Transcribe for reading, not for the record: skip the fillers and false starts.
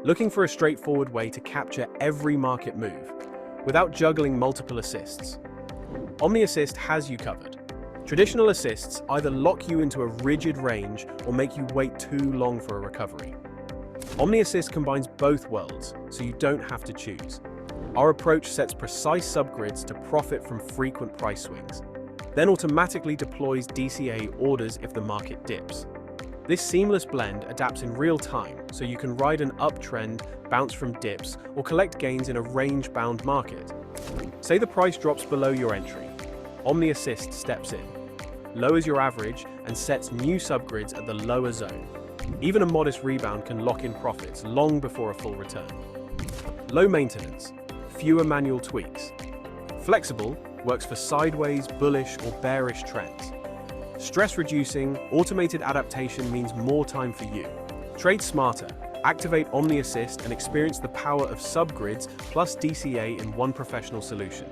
Looking for a straightforward way to capture every market move without juggling multiple assists? Omni Assist has you covered. Traditional assists either lock you into a rigid range or make you wait too long for a recovery. Omni Assist combines both worlds, so you don't have to choose. Our approach sets precise subgrids to profit from frequent price swings, then automatically deploys DCA orders if the market dips. This seamless blend adapts in real time, so you can ride an uptrend, bounce from dips, or collect gains in a range-bound market. Say the price drops below your entry. Omni Assist steps in, lowers your average, and sets new subgrids at the lower zone. Even a modest rebound can lock in profits long before a full return. Low maintenance, fewer manual tweaks. Flexible works for sideways, bullish, or bearish trends. Stress-reducing, automated adaptation means more time for you. Trade smarter, activate Omni Assist and experience the power of subgrids plus DCA in one professional solution.